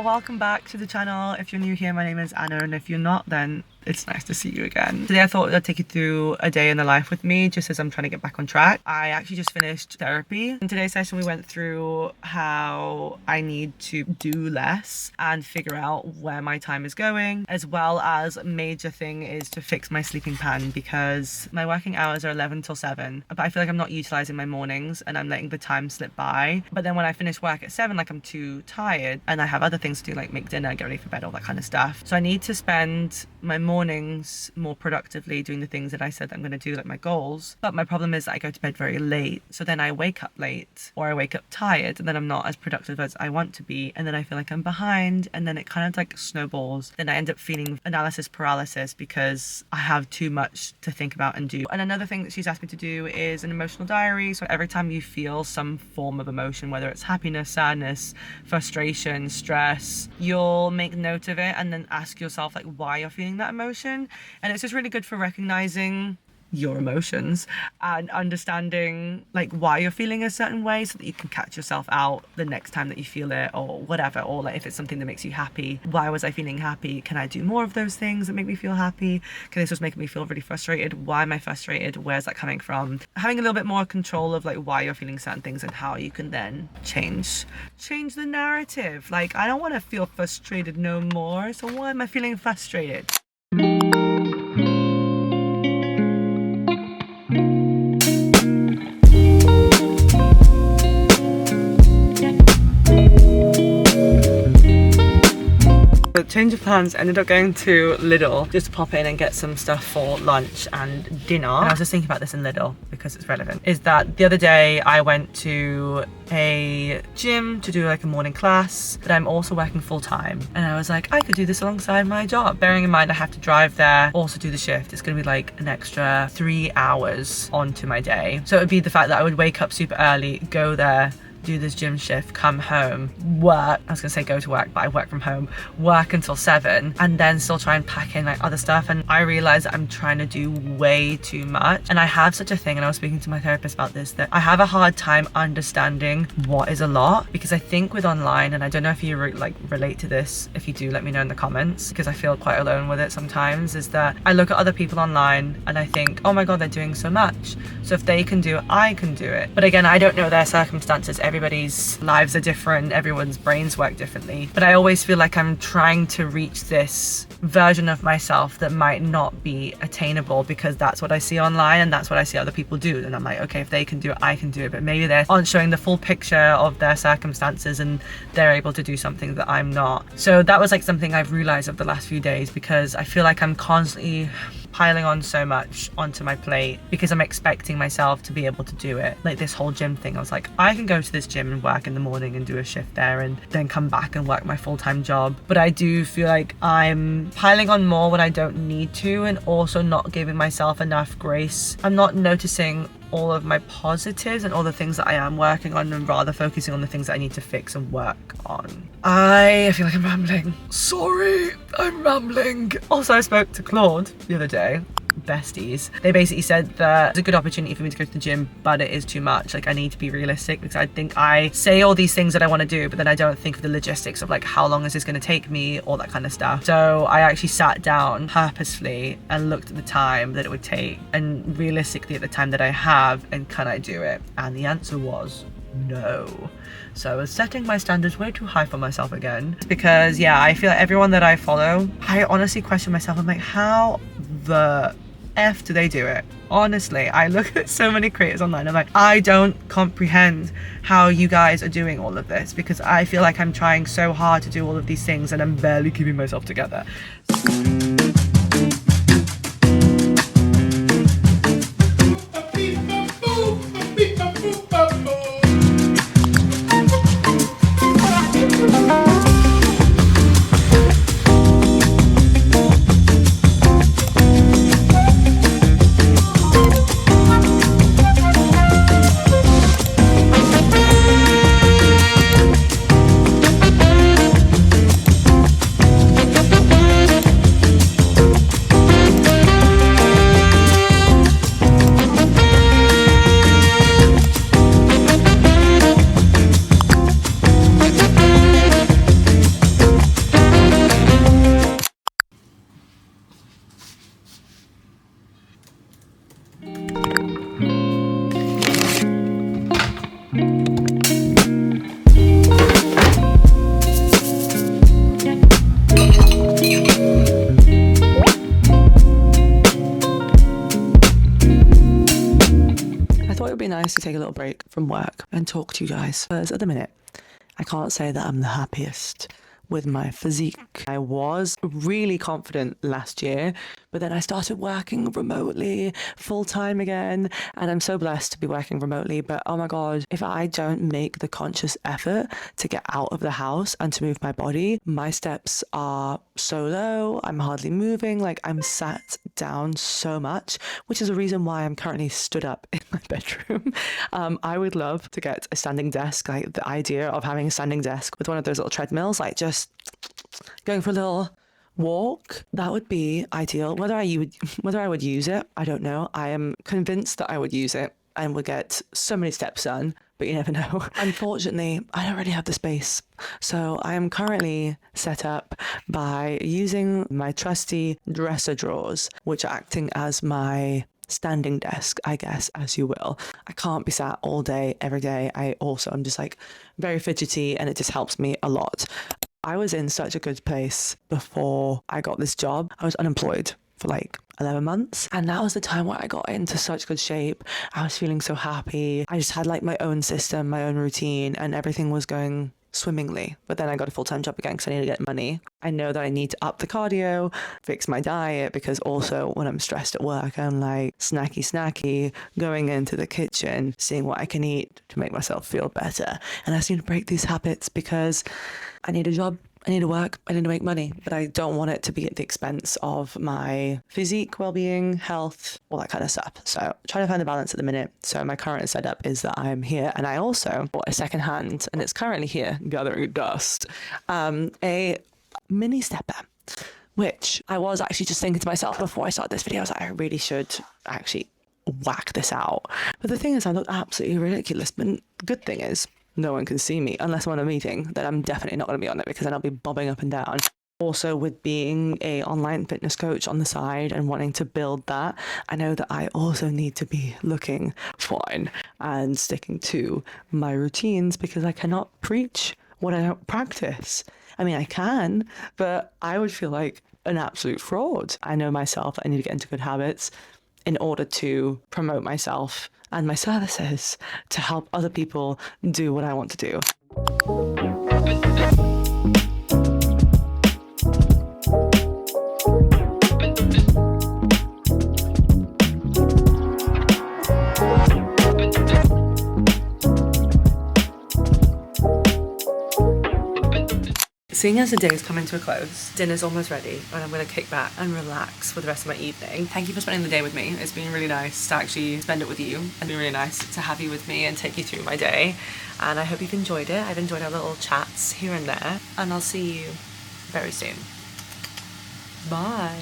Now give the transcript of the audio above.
welcome back to the channel. If you're new here, my name is Anna, and if you're not, then it's nice to see you again. Today I thought I'd take you through a day in the life with me, just as I'm trying to get back on track. I actually just finished therapy. In today's session we went through how I need to do less and figure out where my time is going, as well as a major thing is to fix my sleeping pattern, because my working hours are 11 till 7, but I feel like I'm not utilizing my mornings and I'm letting the time slip by. But then when I finish work at 7, like, I'm too tired and I have other things to do, like make dinner, get ready for bed, all that kind of stuff. So I need to spend my mornings more productively doing the things that I said that I'm going to do, like my goals. But my problem is that I go to bed very late, so then I wake up late or I wake up tired, and then I'm not as productive as I want to be, and then I feel like I'm behind, and then it kind of like snowballs. Then I end up feeling analysis paralysis because I have too much to think about and do. And another thing that she's asked me to do is an emotional diary. So every time you feel some form of emotion, whether it's happiness, sadness, frustration, stress, you'll make note of it and then ask yourself like why you're feeling that emotion. And it's just really good for recognizing your emotions and understanding like why you're feeling a certain way, so that you can catch yourself out the next time that you feel it, or whatever. Or like if it's something that makes you happy, why was I feeling happy? Can I do more of those things that make me feel happy? Can this just make me feel really frustrated? Why am I frustrated? Where's that coming from? Having a little bit more control of like why you're feeling certain things and how you can then change the narrative. Like, I don't want to feel frustrated no more, so why am I feeling frustrated? The change of plans, ended up going to Lidl just to pop in and get some stuff for lunch and dinner. And I was just thinking about this in Lidl because it's relevant, is that the other day I went to a gym to do like a morning class, but I'm also working full time, and I was like, I could do this alongside my job. Bearing in mind I have to drive there, also do the shift, it's gonna be like an extra 3 hours onto my day. So it would be the fact that I would wake up super early, go there, do this gym shift, come home, work, I was gonna say go to work, but I work from home, work until 7, and then still try and pack in like other stuff. And I realized that I'm trying to do way too much. And I have such a thing, and I was speaking to my therapist about this, that I have a hard time understanding what is a lot, because I think with online, and I don't know if you relate to this, if you do, let me know in the comments, because I feel quite alone with it sometimes, is that I look at other people online and I think, oh my god, they're doing so much, so if they can do it, I can do it. But again, I don't know their circumstances. Everybody's lives are different, everyone's brains work differently, but I always feel like I'm trying to reach this version of myself that might not be attainable, because that's what I see online and that's what I see other people do, and I'm like, okay, if they can do it, I can do it. But maybe they aren't showing the full picture of their circumstances and they're able to do something that I'm not. So that was like something I've realized over the last few days, because I feel like I'm constantly piling on so much onto my plate because I'm expecting myself to be able to do it. Like this whole gym thing, I was like, I can go to this gym and work in the morning and do a shift there and then come back and work my full-time job. But I do feel like I'm piling on more when I don't need to, and also not giving myself enough grace. I'm not noticing all of my positives and all the things that I am working on, and rather focusing on the things that I need to fix and work on. I feel like I'm rambling. Sorry, I'm rambling. Also, I spoke to Claude the other day, besties. They basically said that it's a good opportunity for me to go to the gym, but it is too much. Like, I need to be realistic, because I think I say all these things that I want to do, but then I don't think of the logistics of like, how long is this going to take me, all that kind of stuff. So I actually sat down purposefully and looked at the time that it would take, and realistically at the time that I have, and can I do it? And the answer was no. So I was setting my standards way too high for myself again, because yeah, I feel like everyone that I follow, I honestly question myself. I'm like, how the F do they do it? Honestly, I look at so many creators online, I'm like, I don't comprehend how you guys are doing all of this, because I feel like I'm trying so hard to do all of these things and I'm barely keeping myself together. take a little break from work and talk to you guys. Because at the minute, I can't say that I'm the happiest with my physique. I was really confident last year, but then I started working remotely full time again, and I'm so blessed to be working remotely. But oh my God, if I don't make the conscious effort to get out of the house and to move my body, my steps are so low. I'm hardly moving. Like, I'm sat down so much, which is a reason why I'm currently stood up in my bedroom. I would love to get a standing desk. Like, the idea of having a standing desk with one of those little treadmills, like just going for a little walk, that would be ideal. Whether I would use it, I don't know. I am convinced that I would use it and would get so many steps done, but you never know. Unfortunately, I don't really have the space. So I am currently set up by using my trusty dresser drawers, which are acting as my standing desk, I guess, as you will. I can't be sat all day, every day. I'm just like very fidgety, and it just helps me a lot. I was in such a good place before I got this job. I was unemployed for like 11 months. And that was the time where I got into such good shape. I was feeling so happy. I just had like my own system, my own routine, and everything was going swimmingly. But then I got a full-time job again because I need to get money. I know that I need to up the cardio, fix my diet, because also when I'm stressed at work, I'm like snacky, going into the kitchen, seeing what I can eat to make myself feel better. And I just need to break these habits because I need a job, I need to work, I need to make money, but I don't want it to be at the expense of my physique, well-being, health, all that kind of stuff. So trying to find the balance at the minute. So my current setup is that I'm here, and I also bought a second hand, and it's currently here gathering dust, a mini stepper, which I was actually just thinking to myself before I started this video. I was like, I really should actually whack this out. But the thing is, I look absolutely ridiculous. But the good thing is, no one can see me unless I'm on a meeting. Then I'm definitely not going to be on it, because then I'll be bobbing up and down. Also, with being a online fitness coach on the side and wanting to build that, I know that I also need to be looking fine and sticking to my routines, because I cannot preach what I don't practice. I mean, I can, but I would feel like an absolute fraud. I know myself. I need to get into good habits in order to promote myself and my services to help other people do what I want to do. Seeing as the day is coming to a close, dinner's almost ready, and I'm going to kick back and relax for the rest of my evening. Thank you for spending the day with me. It's been really nice to actually spend it with you. It's been really nice to have you with me and take you through my day. And I hope you've enjoyed it. I've enjoyed our little chats here and there. And I'll see you very soon. Bye.